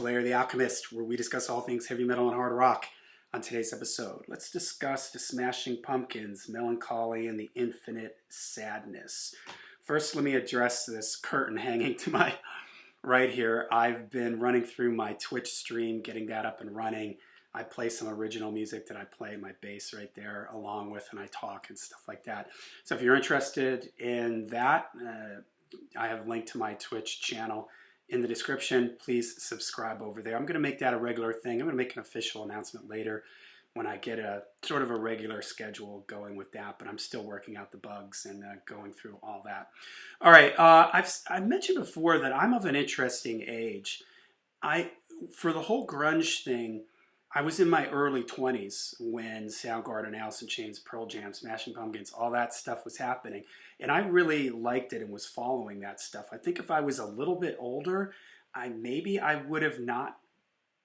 Larry the Alchemist, where we discuss all things heavy metal and hard rock. On today's episode, let's discuss the Smashing Pumpkins, Melancholy, and the Infinite Sadness. First, let me address this curtain hanging to my right here. I've been running through my Twitch stream, getting that up and running. I play some original music that I play, my bass right there, along with, and I talk and stuff like that. So if you're interested in that, I have a link to my Twitch channel in the description. Please subscribe over there. I'm going to make that a regular thing. I'm going to make an official announcement later when I get a sort of a regular schedule going with that, but I'm still working out the bugs and going through all that. All right, I've mentioned before that I'm of an interesting age. For the whole grunge thing, I was in my early 20s when Soundgarden, Alice in Chains, Pearl Jam, Smashing Pumpkins, all that stuff was happening. And I really liked it and was following that stuff. I think if I was a little bit older, maybe I would have not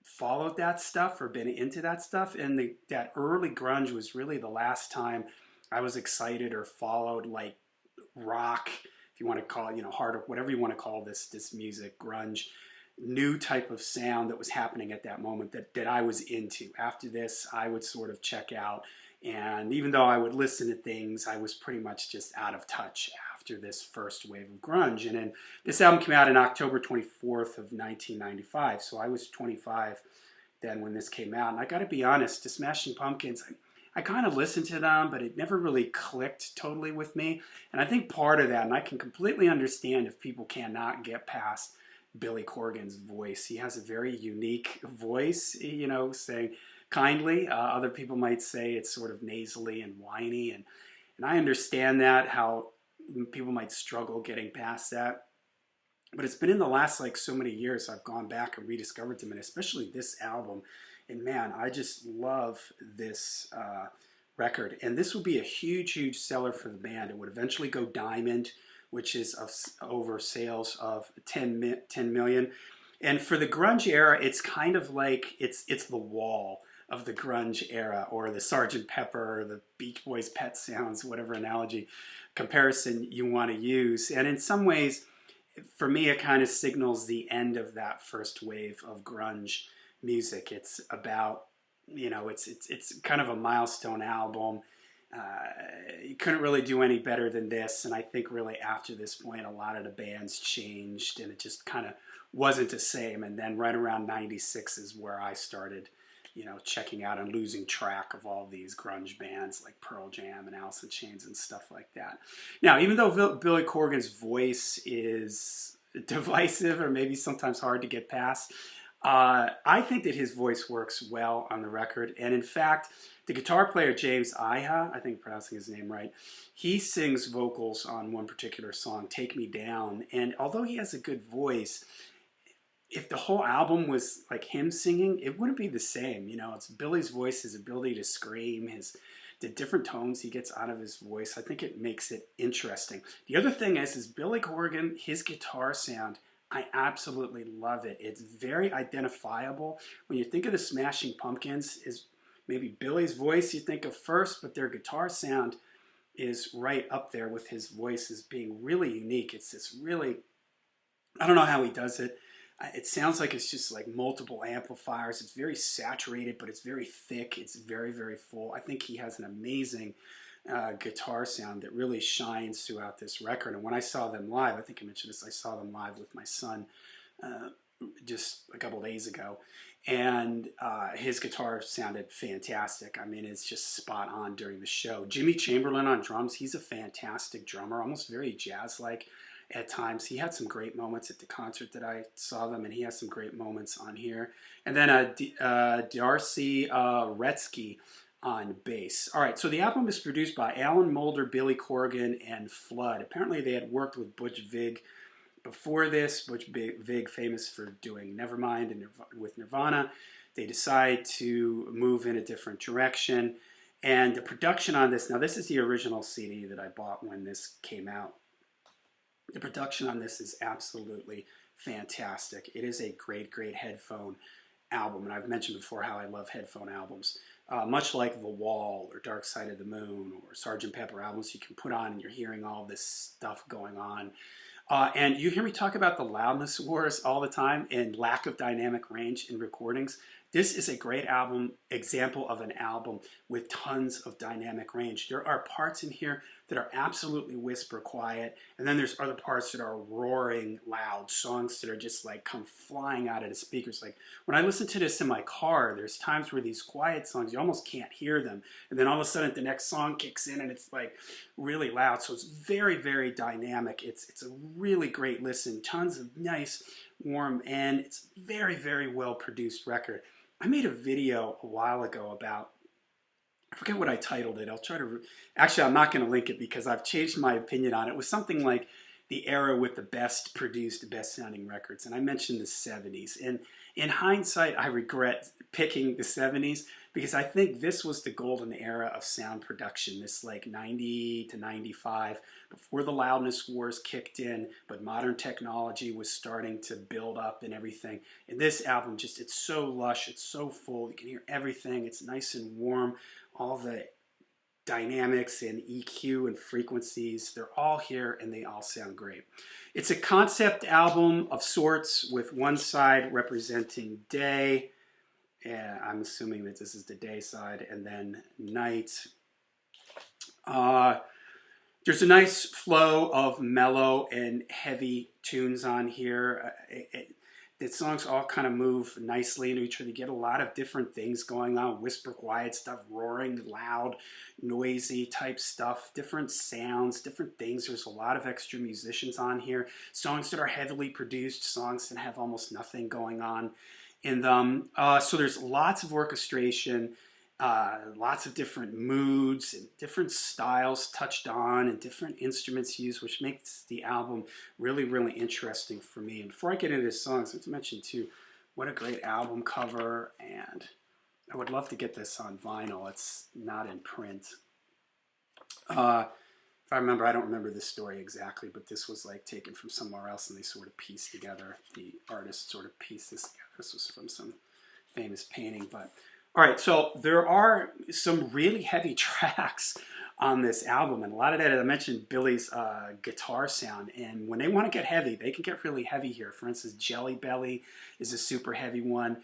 followed that stuff or been into that stuff. And that early grunge was really the last time I was excited or followed like rock, if you want to call it, hard, whatever you want to call this music, grunge. New type of sound that was happening at that moment that I was into. After this, I would sort of check out, and even though I would listen to things, I was pretty much just out of touch after this first wave of grunge. And then this album came out on October 24th of 1995, so I was 25 then when this came out. And I gotta be honest, the Smashing Pumpkins, I kind of listened to them, but it never really clicked totally with me. And I think part of that, and I can completely understand if people cannot get past Billy Corgan's voice. He has a very unique voice, saying kindly. Other people might say it's sort of nasally and whiny, and I understand that, how people might struggle getting past that. But it's been in the last so many years I've gone back and rediscovered them, and especially this album. And man, I just love this record. And this would be a huge, huge seller for the band. It would eventually go diamond, which is over sales of 10 million. And for the grunge era, it's kind of like it's the Wall of the grunge era, or the Sgt. Pepper, or the Beach Boys' Pet Sounds, whatever analogy comparison you want to use. And in some ways, for me, it kind of signals the end of that first wave of grunge music. It's about, it's kind of a milestone album. You couldn't really do any better than this, and I think really after this point a lot of the bands changed and it just kind of wasn't the same. And then right around 96 is where I started checking out and losing track of all these grunge bands like Pearl Jam and Alice in Chains and stuff like that. Now, even though Billy Corgan's voice is divisive or maybe sometimes hard to get past, I think that his voice works well on the record. And in fact, the guitar player James Iha, I think I'm pronouncing his name right, he sings vocals on one particular song, Take Me Down. And although he has a good voice, if the whole album was like him singing, it wouldn't be the same. It's Billy's voice, his ability to scream, the different tones he gets out of his voice. I think it makes it interesting. The other thing is Billy Corgan, his guitar sound, I absolutely love it. It's very identifiable. When you think of the Smashing Pumpkins, is maybe Billy's voice you think of first, but their guitar sound is right up there with his voice as being really unique. It's this really, I don't know how he does it. It sounds like it's just like multiple amplifiers. It's very saturated, but it's very thick. It's very, very full. I think he has an amazing guitar sound that really shines throughout this record. And when I saw them live, I think I mentioned this, I saw them live with my son just a couple days ago. And his guitar sounded fantastic. I mean, it's just spot on during the show. Jimmy Chamberlain on drums, he's a fantastic drummer, almost very jazz-like at times. He had some great moments at the concert that I saw them, and he has some great moments on here. And then Darcy Retsky on bass. All right, so the album is produced by Alan Moulder, Billy Corgan, and Flood. Apparently they had worked with Butch Vig before this. Butch Vig, famous for doing Nevermind and with Nirvana. They decide to move in a different direction. And the production on this, now this is the original CD that I bought when this came out. The production on this is absolutely fantastic. It is a great, great headphone album. And I've mentioned before how I love headphone albums. Much like The Wall or Dark Side of the Moon or Sgt. Pepper albums you can put on and you're hearing all this stuff going on. And you hear me talk about the loudness wars all the time and lack of dynamic range in recordings. This is a great album, example of an album with tons of dynamic range. There are parts in here that are absolutely whisper quiet, and then there's other parts that are roaring loud, songs that are just like come flying out of the speakers. Like when I listen to this in my car, there's times where these quiet songs, you almost can't hear them. And then all of a sudden the next song kicks in and it's like really loud. So it's very, very dynamic. It's a really great listen. Tons of nice, warm, and it's very, very well produced record. I made a video a while ago about, I forget what I titled it. I'll try to, actually I'm not going to link it because I've changed my opinion on it. It was something like the era with the best produced, best sounding records. And I mentioned the 70s. And in hindsight, I regret picking the 70s because I think this was the golden era of sound production. This like 90 to 95, before the loudness wars kicked in, but modern technology was starting to build up and everything. And this album just, it's so lush, it's so full, you can hear everything, it's nice and warm, all the dynamics and EQ and frequencies, they're all here and they all sound great. It's a concept album of sorts with one side representing day. Yeah, I'm assuming that this is the day side, and then night. There's a nice flow of mellow and heavy tunes on here. The songs all kind of move nicely into each other. You get a lot of different things going on. Whisper quiet stuff, roaring, loud, noisy type stuff, different sounds, different things. There's a lot of extra musicians on here. Songs that are heavily produced, songs that have almost nothing going on in them. So there's lots of orchestration, lots of different moods and different styles touched on and different instruments used, which makes the album really, really interesting for me. And before I get into the songs, I have to mention too, what a great album cover, and I would love to get this on vinyl. It's not in print. If I remember, I don't remember this story exactly, but this was like taken from somewhere else and they sort of pieced together, the artist sort of pieced this together. This was from some famous painting, but all right, so there are some really heavy tracks on this album, and a lot of that, I mentioned Billy's guitar sound, and when they want to get heavy, they can get really heavy here. For instance, Jelly Belly is a super heavy one.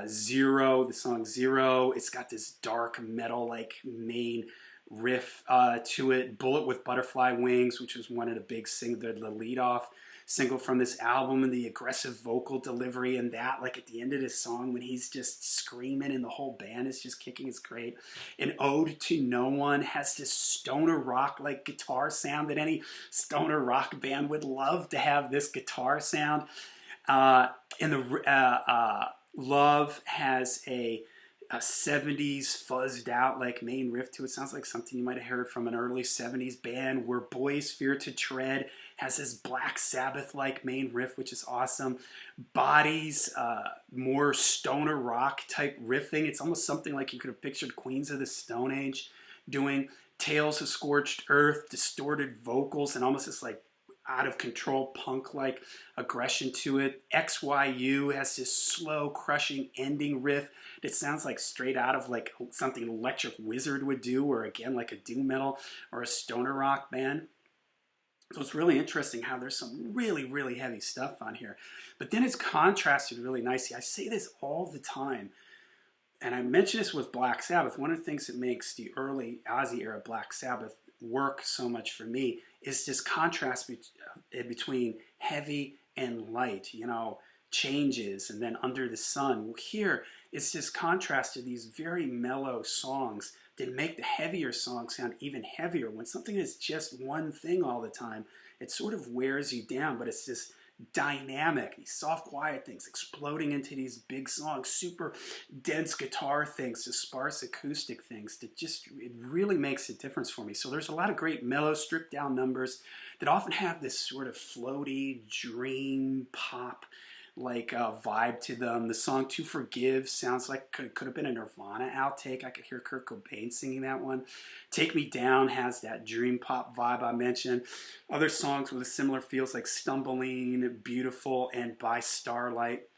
Zero, the song Zero, it's got this dark metal-like main riff to it. Bullet with Butterfly Wings, which was one of the big the lead-off single from this album, and the aggressive vocal delivery and that, like at the end of this song when he's just screaming and the whole band is just kicking, is great. An Ode to No One has this stoner rock like guitar sound that any stoner rock band would love to have this guitar sound. And the Love has a 70s fuzzed out like main riff to it. Sounds like something you might have heard from an early 70s band. Where Boys Fear to Tread has this Black Sabbath like main riff, which is awesome. Bodies, more stoner rock type riffing. It's almost something like you could have pictured Queens of the Stone Age doing. Tales of Scorched Earth, distorted vocals, and almost this like out of control punk like aggression to it. XYU has this slow crushing ending riff that sounds like straight out of like something Electric Wizard would do, or again like a doom metal or a stoner rock band. So it's really interesting how there's some really, really heavy stuff on here, but then it's contrasted really nicely. I say this all the time, and I mentioned this with Black Sabbath. One of the things that makes the early Ozzy era Black Sabbath work so much for me is this contrast between heavy and light, you know, Changes and then Under the Sun. Well, here it's this contrast to these very mellow songs that make the heavier songs sound even heavier. When something is just one thing all the time, it sort of wears you down, but it's this dynamic, these soft, quiet things exploding into these big songs, super dense guitar things to sparse acoustic things that just, it really makes a difference for me. So there's a lot of great mellow, stripped down numbers that often have this sort of floaty, dream pop like vibe to them. The song To Forgive sounds like could have been a Nirvana outtake. I could hear Kurt Cobain singing that one. Take Me Down has that dream pop vibe I mentioned. Other songs with a similar feels like Stumbling, Beautiful, and By Starlight.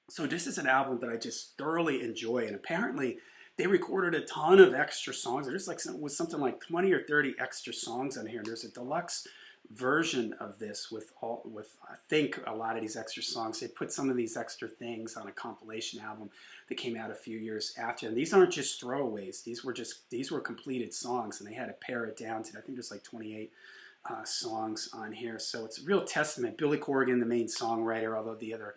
So this is an album that I just thoroughly enjoy, and apparently they recorded a ton of extra songs. There's like with something like 20 or 30 extra songs on here. And there's a deluxe version of this with I think a lot of these extra songs. They put some of these extra things on a compilation album that came out a few years after. And these aren't just throwaways. These were completed songs, and they had to pare it down to, I think there's like 28 songs on here. So it's a real testament. Billy Corgan, the main songwriter, although the other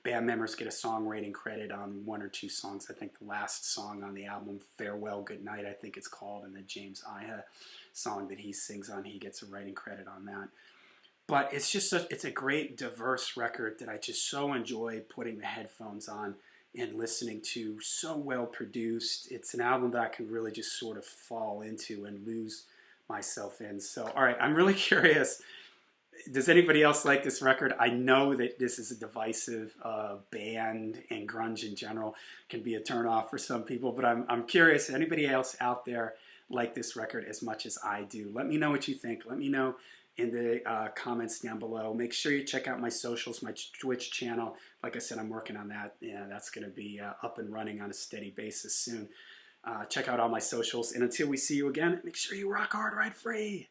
band members get a songwriting credit on one or two songs. I think the last song on the album, Farewell Goodnight, I think it's called, and the James Iha song that he sings on, he gets a writing credit on that. But it's just it's a great, diverse record that I just so enjoy putting the headphones on and listening to. So well produced. It's an album that I can really just sort of fall into and lose myself in. So, all right, I'm really curious. Does anybody else like this record? I know that this is a divisive band, and grunge in general can be a turnoff for some people, but I'm curious, anybody else out there like this record as much as I do? Let me know what you think. Let me know in the comments down below. Make sure you check out my socials, my Twitch channel. Like I said, I'm working on that. Yeah, that's going to be up and running on a steady basis soon. Check out all my socials, and until we see you again, make sure you rock hard, ride free.